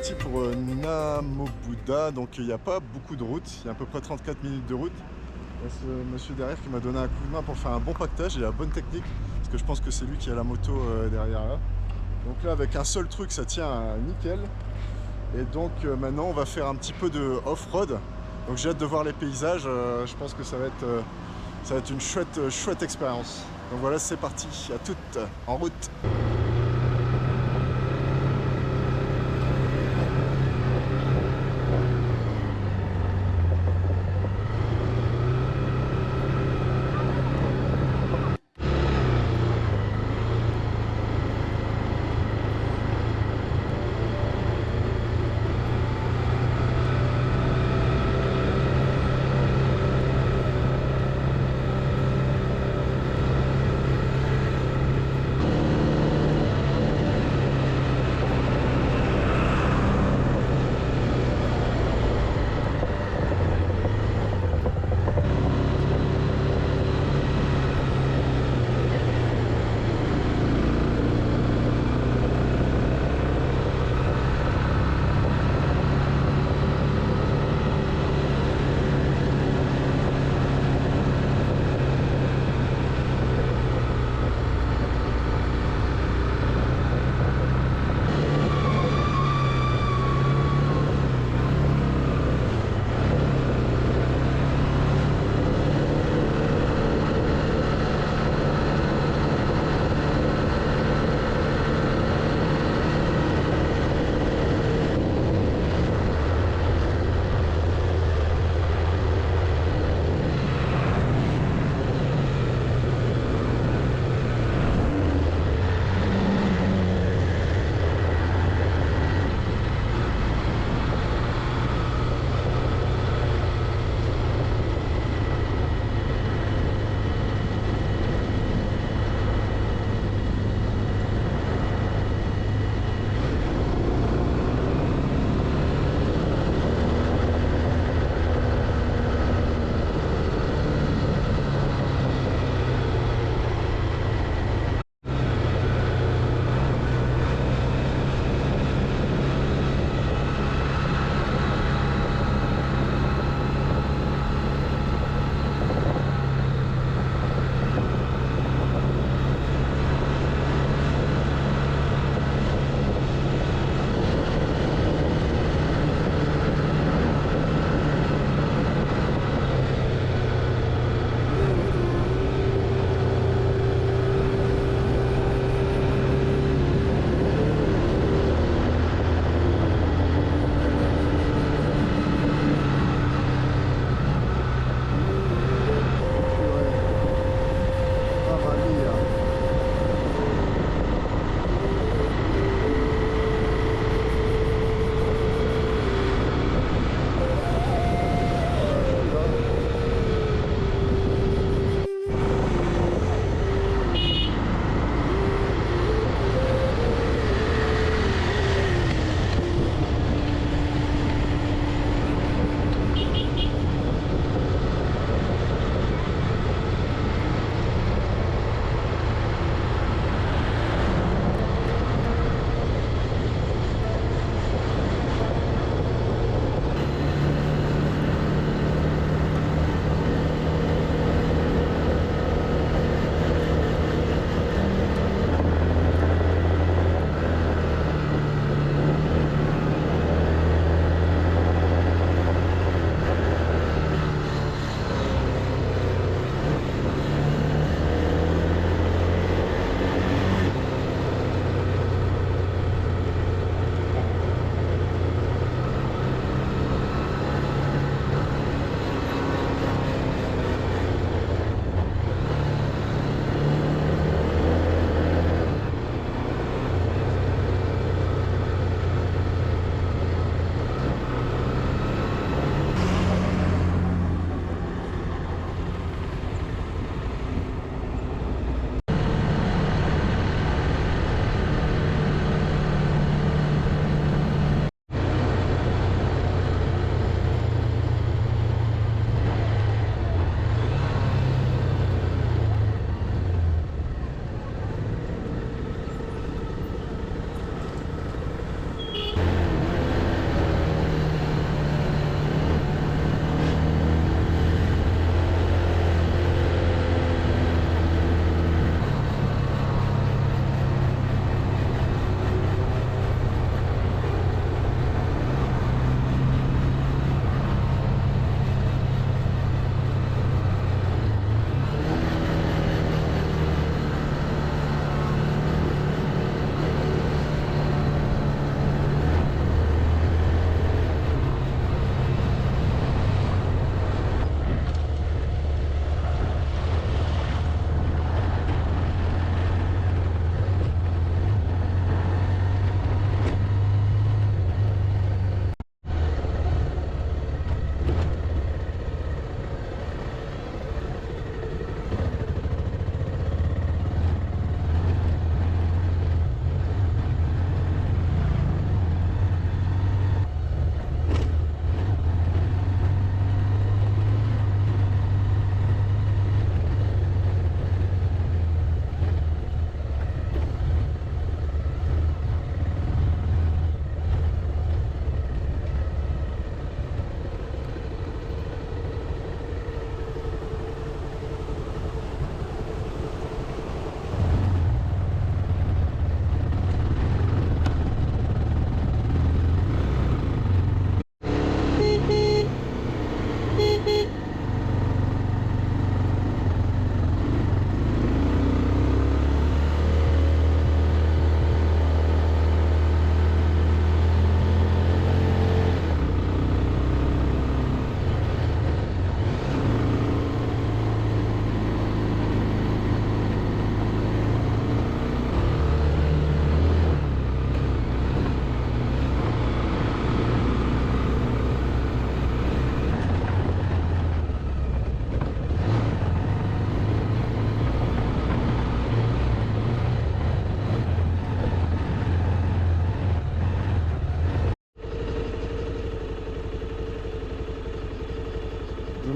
parti pour Namobuda, donc il n'y a pas beaucoup de route, il y a à peu près 34 minutes de route. Il y a ce monsieur derrière qui m'a donné un coup de main pour faire un bon pactage et la bonne technique, parce que je pense que c'est lui qui a la moto derrière là. Donc là avec un seul truc ça tient nickel. Et donc maintenant on va faire un petit peu de off-road. Donc j'ai hâte de voir les paysages, je pense que ça va être une chouette expérience. Donc voilà, c'est parti, à toutes, en route.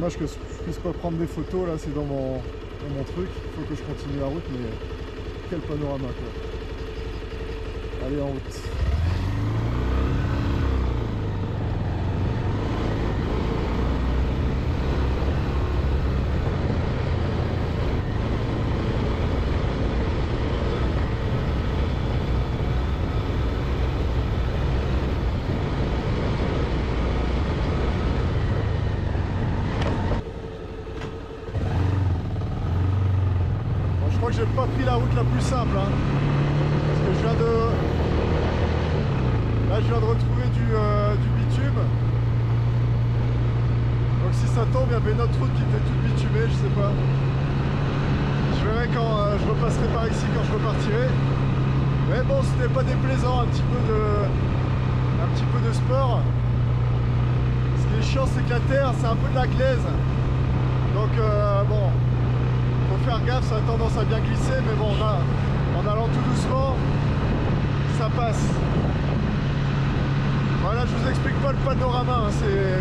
dommage que je puisse pas prendre des photos, là c'est dans mon truc, il faut que je continue la route, mais quel panorama quoi. Allez en route. Je crois que j'ai pas pris la route la plus simple, hein, parce que là je viens de retrouver du bitume. Donc si ça tombe, il y avait une autre route qui était toute bitumée, je sais pas. Je verrai quand je repasserai par ici quand je repartirai. Mais bon, c'était pas déplaisant, un petit peu de sport. Ce qui est chiant, c'est que la terre, c'est un peu de la glaise. Donc bon. Faut faire gaffe, ça a tendance à bien glisser, mais bon, là, en allant tout doucement, ça passe. Voilà, je vous explique pas le panorama, hein, c'est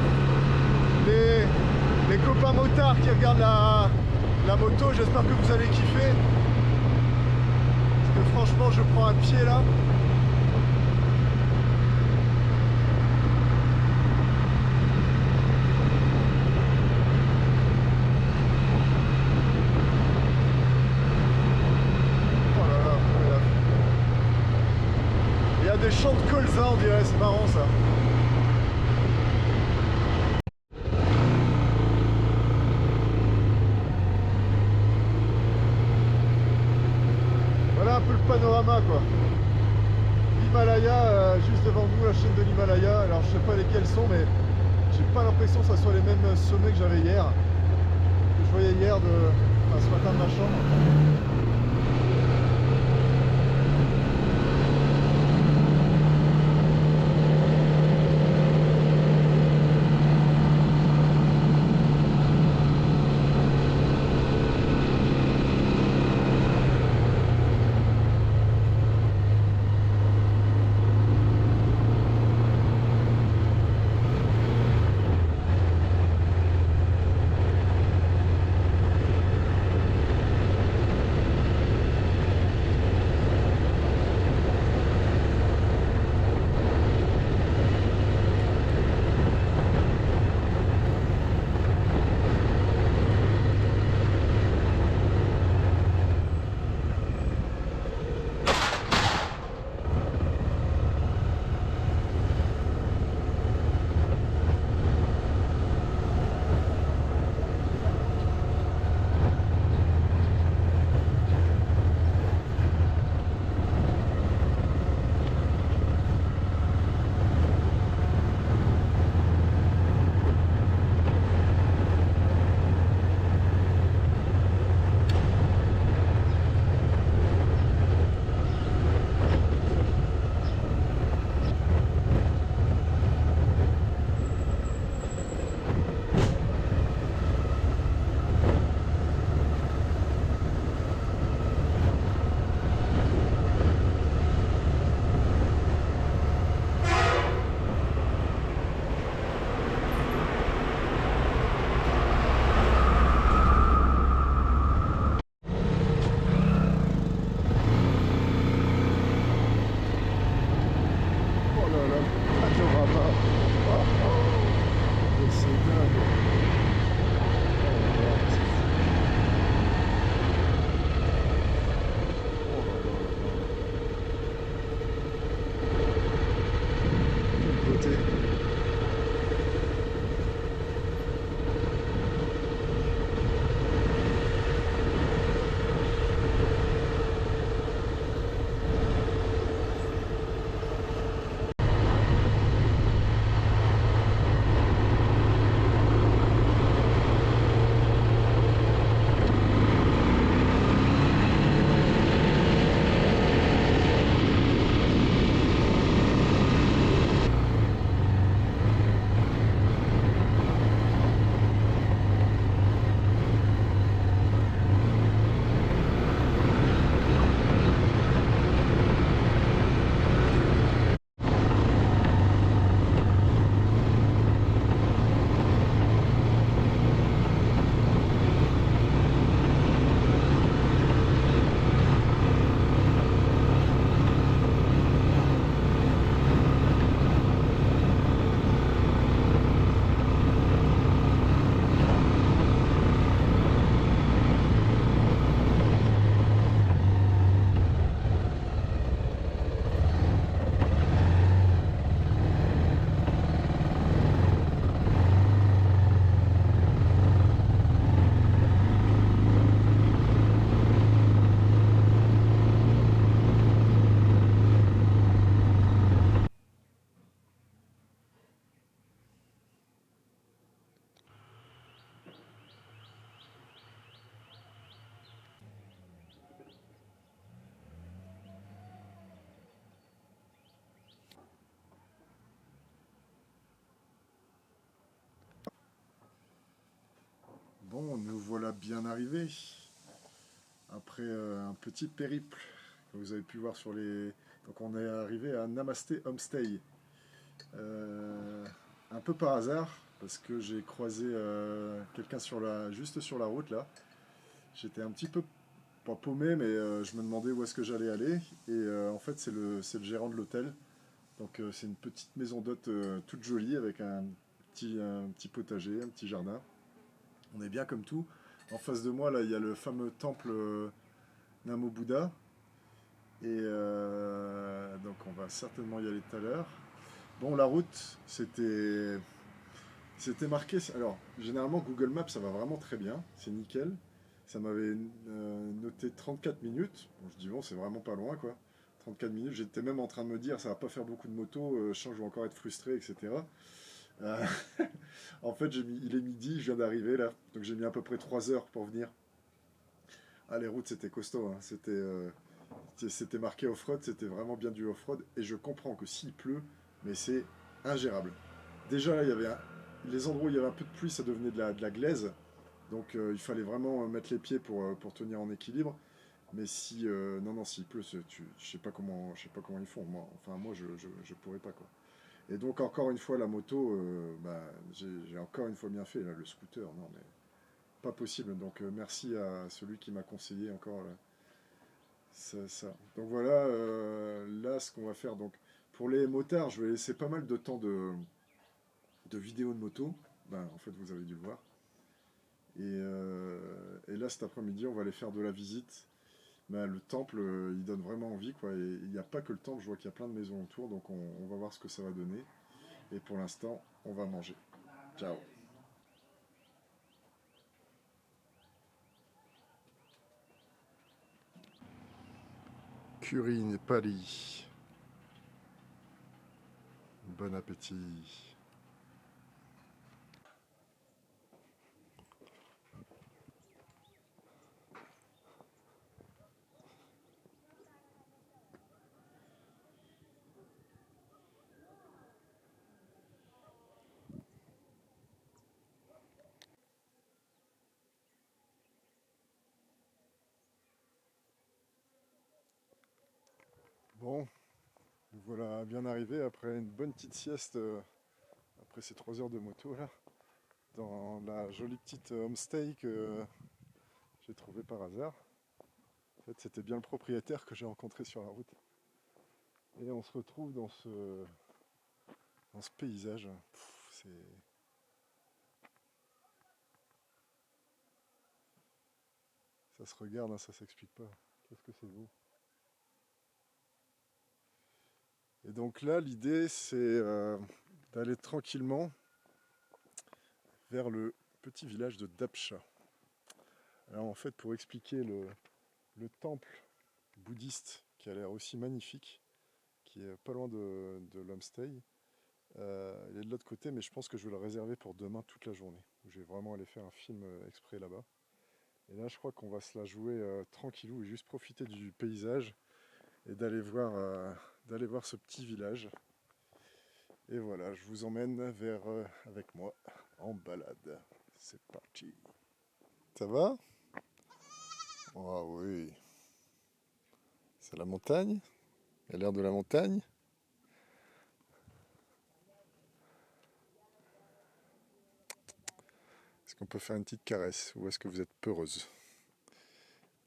les copains motards qui regardent la moto, j'espère que vous allez kiffer. Parce que franchement, je prends un pied là. Des champs de colza, on dirait, c'est marrant ça. Voilà un peu le panorama quoi. L'Himalaya, juste devant nous, la chaîne de l'Himalaya. Alors je sais pas lesquels sont, mais j'ai pas l'impression que ça soit les mêmes sommets que j'avais hier. Que je voyais hier ce matin de ma chambre. Bon, nous voilà bien arrivés après un petit périple que vous avez pu voir sur les... Donc on est arrivé à Namasté Homestay. Euh, un peu par hasard, parce que j'ai croisé quelqu'un juste sur la route là. J'étais un petit peu, pas paumé, mais je me demandais où est-ce que j'allais aller. Et en fait, c'est le gérant de l'hôtel. Donc c'est une petite maison d'hôte toute jolie avec un petit potager, un petit jardin. On est bien comme tout. En face de moi, là, il y a le fameux temple Namo Buddha. Et donc on va certainement y aller tout à l'heure. Bon, la route, c'était marqué. Alors, généralement, Google Maps, ça va vraiment très bien. C'est nickel. Ça m'avait noté 34 minutes. Bon, je dis, bon, c'est vraiment pas loin, quoi. 34 minutes. J'étais même en train de me dire, ça va pas faire beaucoup de motos. Je sens que je vais encore être frustré, etc. Euh, en fait, il est midi, je viens d'arriver là. Donc, j'ai mis à peu près 3 heures pour venir. Ah, les routes, c'était costaud, hein. C'était marqué off-road, c'était vraiment bien du off-road. Et je comprends que s'il pleut, mais c'est ingérable. Déjà, là, les endroits où il y avait un peu de pluie, ça devenait de la glaise. Donc, il fallait vraiment mettre les pieds pour tenir en équilibre. Mais si, non, non, s'il pleut, je sais pas comment ils font. Moi, je pourrais pas, quoi. Et donc, encore une fois, la moto, bah, j'ai encore une fois bien fait, là, le scooter, non, mais pas possible. Donc, merci à celui qui m'a conseillé encore ça. Donc voilà, là, ce qu'on va faire. Donc, pour les motards, je vais laisser pas mal de temps de vidéos de moto. Ben, en fait, vous avez dû le voir. Et là, cet après-midi, on va aller faire de la visite. Ben, le temple, il donne vraiment envie, quoi. Et il n'y a pas que le temple, je vois qu'il y a plein de maisons autour, donc on va voir ce que ça va donner. Et pour l'instant, on va manger. Ciao. Curry Népali. Bon appétit. Bon, nous voilà bien arrivés après une bonne petite sieste, après ces 3 heures de moto là, dans la jolie petite homestay que j'ai trouvé par hasard. En fait, c'était bien le propriétaire que j'ai rencontré sur la route. Et on se retrouve dans ce paysage. Ça se regarde, hein, ça s'explique pas. Qu'est-ce que c'est beau. Et donc là, l'idée, c'est d'aller tranquillement vers le petit village de Dapcha. Alors en fait, pour expliquer le temple bouddhiste qui a l'air aussi magnifique, qui est pas loin de l'homestay, il est de l'autre côté, mais je pense que je vais le réserver pour demain toute la journée. Je vais vraiment aller faire un film exprès là-bas. Et là, je crois qu'on va se la jouer tranquillou et juste profiter du paysage et d'aller voir ce petit village. Et voilà, je vous emmène avec moi en balade. C'est parti. Ça va? Ah oui. C'est la montagne? Il y a l'air de la montagne? Est-ce qu'on peut faire une petite caresse ou est-ce que vous êtes peureuse?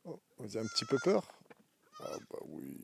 Oh, vous avez un petit peu peur? Ah bah oui.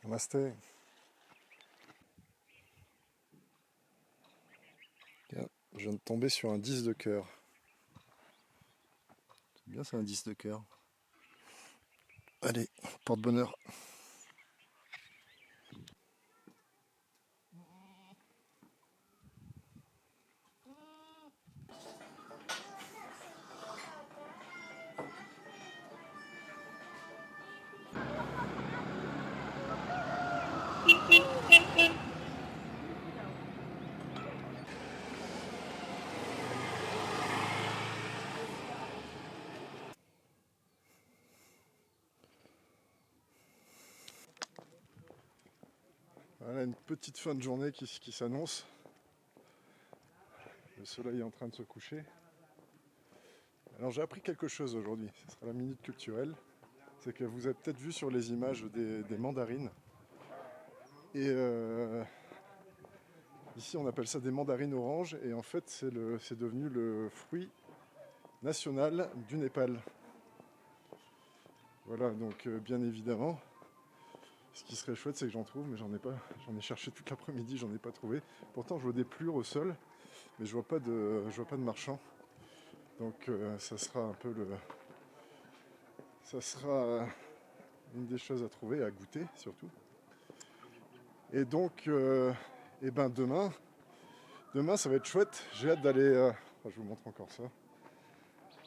Namasté. Tiens, je viens de tomber sur un 10 de cœur. C'est bien, c'est un 10 de cœur. Allez, porte-bonheur. Voilà une petite fin de journée qui s'annonce. Le soleil est en train de se coucher. Alors j'ai appris quelque chose aujourd'hui, ce sera la minute culturelle. C'est que vous avez peut-être vu sur les images des mandarines. Et ici on appelle ça des mandarines oranges. Et en fait c'est devenu le fruit national du Népal. Voilà, donc bien évidemment, ce qui serait chouette c'est que j'en trouve, mais j'en ai pas. J'en ai cherché toute l'après-midi, j'en ai pas trouvé. Pourtant je vois des plures au sol, mais je vois pas de marchand. Donc ça sera un peu ça sera une des choses à trouver, à goûter surtout. Et donc et ben demain ça va être chouette. J'ai hâte d'aller. Je vous montre encore ça.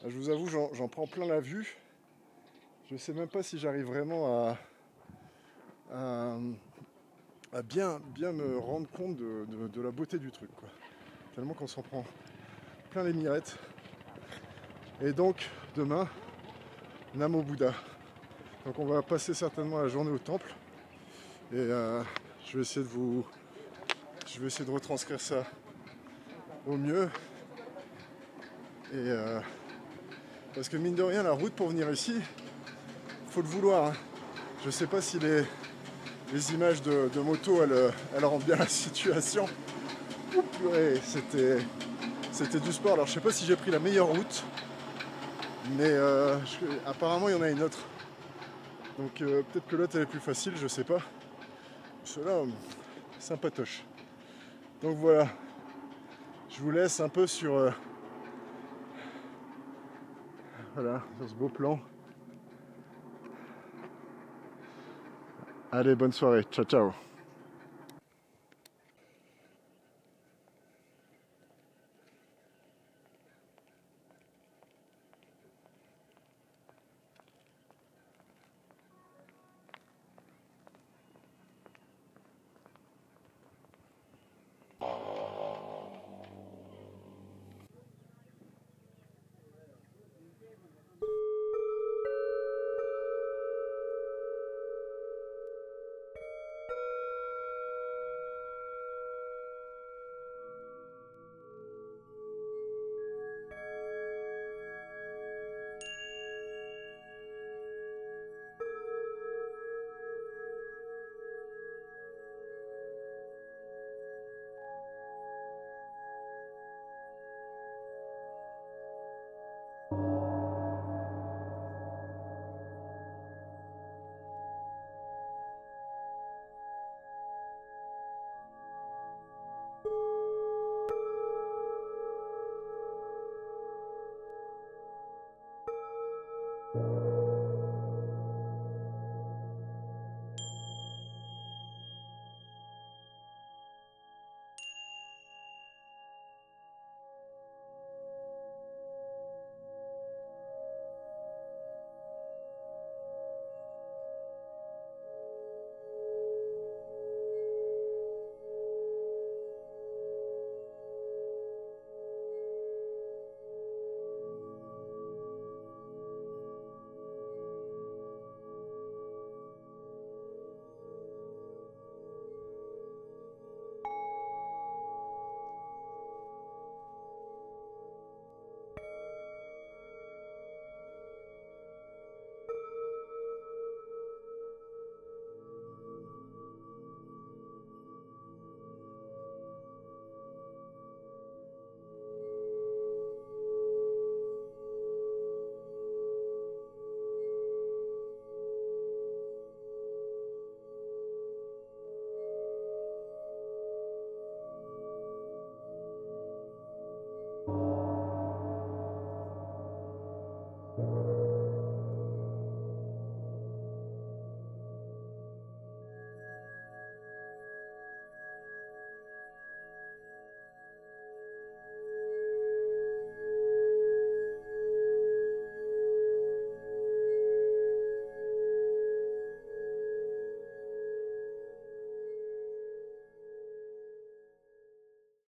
Je vous avoue, j'en prends plein la vue. Je sais même pas si j'arrive vraiment à bien me rendre compte de la beauté du truc, quoi. Tellement qu'on s'en prend plein les mirettes. Et donc demain, Namo Buddha. Donc on va passer certainement la journée au temple. Et je vais essayer de retranscrire ça au mieux. Et parce que mine de rien, la route pour venir ici, faut le vouloir, hein. Je sais pas si les images de moto elles rendent bien la situation. Ouh, purée, c'était du sport. Alors je sais pas si j'ai pris la meilleure route, mais apparemment il y en a une autre. Donc peut-être que l'autre elle est plus facile, je sais pas. Cela sympatoche. Donc voilà, je vous laisse un peu sur voilà, sur ce beau plan. Allez, bonne soirée, ciao ciao.